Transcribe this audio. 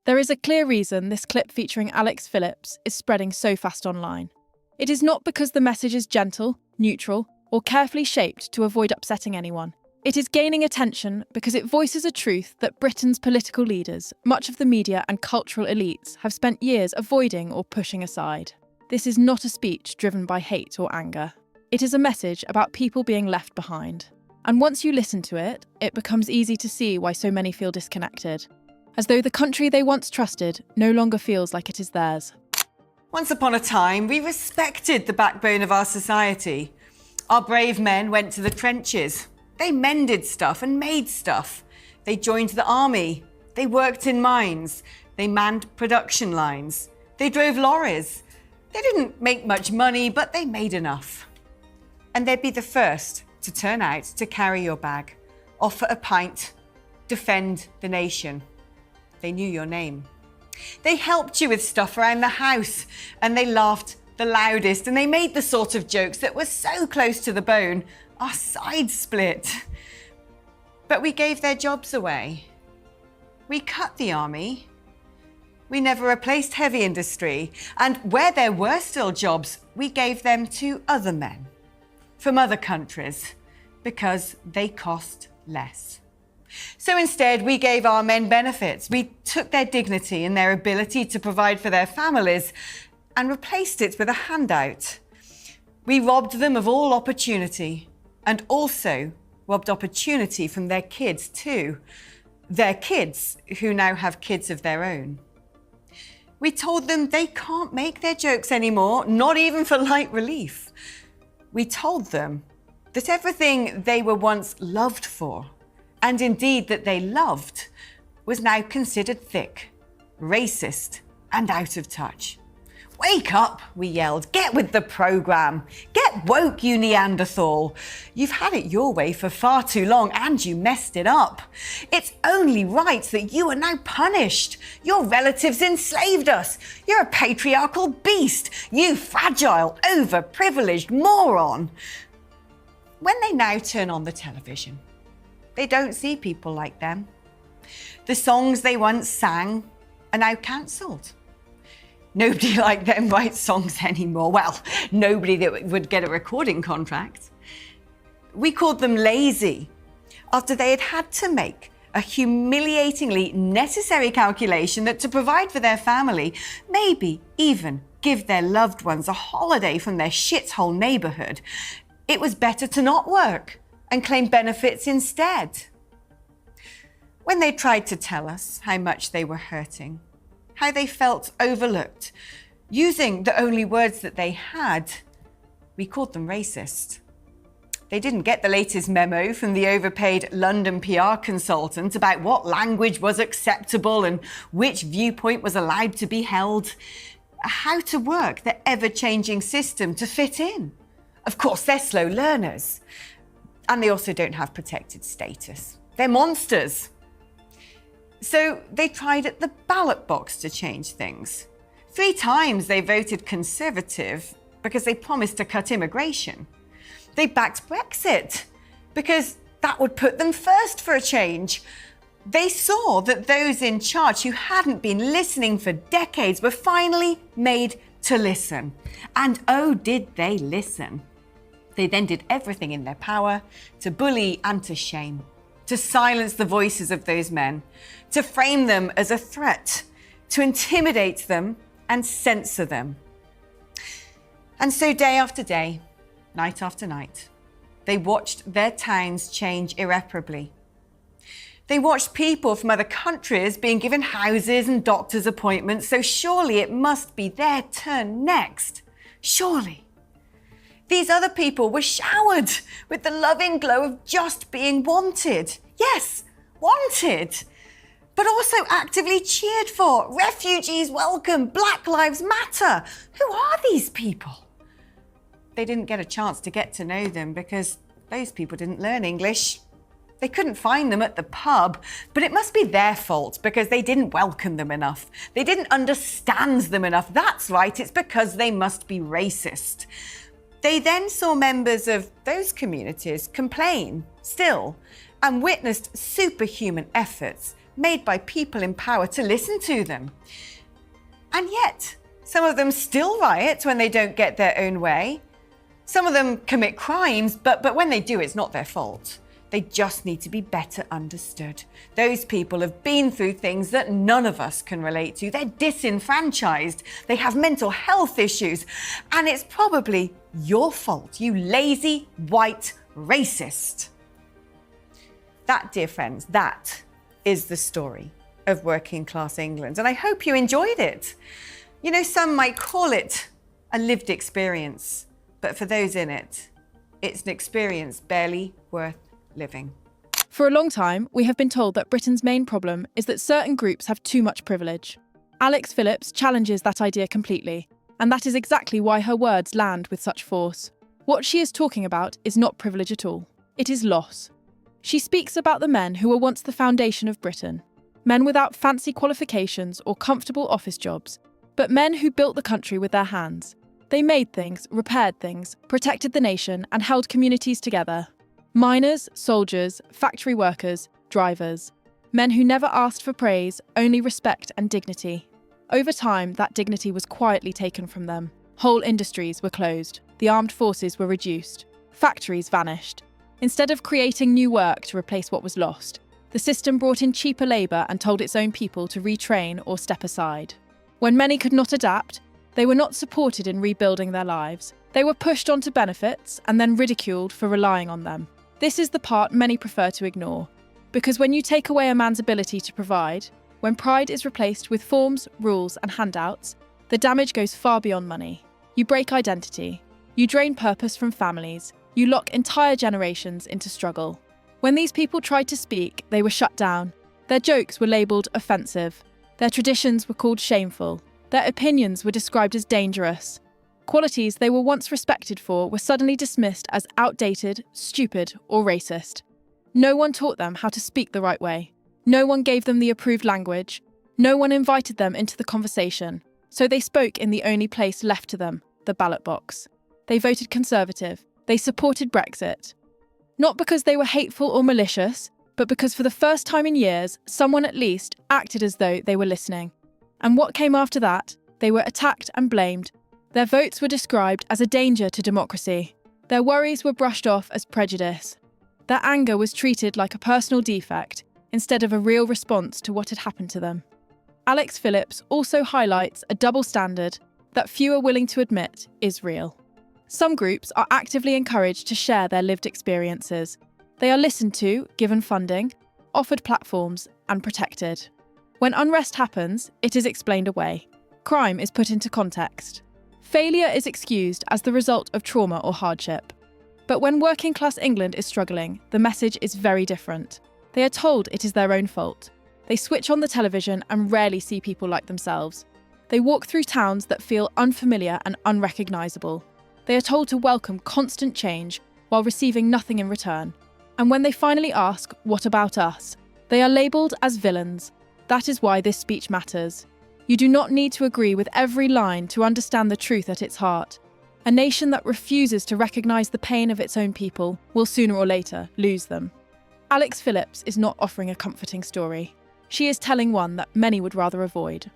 There is a clear reason this clip featuring Alex Phillips is spreading so fast online. It is not because the message is gentle, neutral, or carefully shaped to avoid upsetting anyone. It is gaining attention because it voices a truth that Britain's political leaders, much of the media and cultural elites have spent years avoiding or pushing aside. This is not a speech driven by hate or anger. It is a message about people being left behind. And once you listen to it, it becomes easy to see why so many feel disconnected. As though the country they once trusted no longer feels like it is theirs. Once upon a time, we respected the backbone of our society. Our brave men went to the trenches. They mended stuff and made stuff. They joined the army. They worked in mines. They manned production lines. They drove lorries. They didn't make much money, but they made enough. And they'd be the first to turn out to carry your bag, offer a pint, defend the nation. They knew your name. They helped you with stuff around the house, and they laughed the loudest, and they made the sort of jokes that were so close to the bone, our sides split. But we gave their jobs away. We cut the army. We never replaced heavy industry, and where there were still jobs, we gave them to other men from other countries because they cost less. So instead, we gave our men benefits. We took their dignity and their ability to provide for their families and replaced it with a handout. We robbed them of all opportunity and also robbed opportunity from their kids too. Their kids who now have kids of their own. We told them they can't make their jokes anymore, not even for light relief. We told them that everything they were once loved for, and indeed that they loved, was now considered thick, racist, and out of touch. Wake up, we yelled. Get with the programme. Get woke, you Neanderthal. You've had it your way for far too long and you messed it up. It's only right that you are now punished. Your relatives enslaved us. You're a patriarchal beast. You fragile, overprivileged moron. When they now turn on the television, they don't see people like them. The songs they once sang are now cancelled. Nobody like them writes songs anymore. Well, nobody that would get a recording contract. We called them lazy after they had to make a humiliatingly necessary calculation that to provide for their family, maybe even give their loved ones a holiday from their shithole neighbourhood, it was better to not work and claim benefits instead. When they tried to tell us how much they were hurting, how they felt overlooked, using the only words that they had, we called them racist. They didn't get the latest memo from the overpaid London PR consultant about what language was acceptable and which viewpoint was allowed to be held, how to work the ever-changing system to fit in. Of course, they're slow learners. And they also don't have protected status. They're monsters. So they tried at the ballot box to change things. 3 times they voted Conservative because they promised to cut immigration. They backed Brexit because that would put them first for a change. They saw that those in charge who hadn't been listening for decades were finally made to listen. And oh, did they listen. They then did everything in their power to bully and to shame, to silence the voices of those men, to frame them as a threat, to intimidate them and censor them. And so day after day, night after night, they watched their towns change irreparably. They watched people from other countries being given houses and doctor's appointments, so surely it must be their turn next. Surely. These other people were showered with the loving glow of just being wanted. Yes, wanted. But also actively cheered for. Refugees welcome. Black Lives Matter. Who are these people? They didn't get a chance to get to know them because those people didn't learn English. They couldn't find them at the pub, but it must be their fault because they didn't welcome them enough. They didn't understand them enough. That's right, it's because they must be racist. They then saw members of those communities complain still and witnessed superhuman efforts made by people in power to listen to them. And yet, some of them still riot when they don't get their own way. Some of them commit crimes, but when they do, it's not their fault. They just need to be better understood. Those people have been through things that none of us can relate to. They're disenfranchised. They have mental health issues. And it's probably your fault, you lazy, white racist. That, dear friends, that is the story of working class England. And I hope you enjoyed it. You know, some might call it a lived experience, but for those in it, it's an experience barely worth living. For a long time, we have been told that Britain's main problem is that certain groups have too much privilege. Alex Phillips challenges that idea completely, and that is exactly why her words land with such force. What she is talking about is not privilege at all. It is loss. She speaks about the men who were once the foundation of Britain. Men without fancy qualifications or comfortable office jobs, but men who built the country with their hands. They made things, repaired things, protected the nation, and held communities together. Miners, soldiers, factory workers, drivers. Men who never asked for praise, only respect and dignity. Over time, that dignity was quietly taken from them. Whole industries were closed. The armed forces were reduced. Factories vanished. Instead of creating new work to replace what was lost, the system brought in cheaper labour and told its own people to retrain or step aside. When many could not adapt, they were not supported in rebuilding their lives. They were pushed onto benefits and then ridiculed for relying on them. This is the part many prefer to ignore, because when you take away a man's ability to provide, when pride is replaced with forms, rules and handouts, the damage goes far beyond money. You break identity. You drain purpose from families. You lock entire generations into struggle. When these people tried to speak, they were shut down. Their jokes were labelled offensive. Their traditions were called shameful. Their opinions were described as dangerous. Qualities they were once respected for were suddenly dismissed as outdated, stupid, or racist. No one taught them how to speak the right way. No one gave them the approved language. No one invited them into the conversation. So they spoke in the only place left to them, the ballot box. They voted Conservative. They supported Brexit. Not because they were hateful or malicious, but because for the first time in years, someone at least acted as though they were listening. And what came after that? They were attacked and blamed. Their votes were described as a danger to democracy. Their worries were brushed off as prejudice. Their anger was treated like a personal defect instead of a real response to what had happened to them. Alex Phillips also highlights a double standard that few are willing to admit is real. Some groups are actively encouraged to share their lived experiences. They are listened to, given funding, offered platforms, and protected. When unrest happens, it is explained away. Crime is put into context. Failure is excused as the result of trauma or hardship. But when working-class England is struggling, the message is very different. They are told it is their own fault. They switch on the television and rarely see people like themselves. They walk through towns that feel unfamiliar and unrecognisable. They are told to welcome constant change while receiving nothing in return. And when they finally ask, "What about us?" they are labelled as villains. That is why this speech matters. You do not need to agree with every line to understand the truth at its heart. A nation that refuses to recognise the pain of its own people will sooner or later lose them. Alex Phillips is not offering a comforting story. She is telling one that many would rather avoid.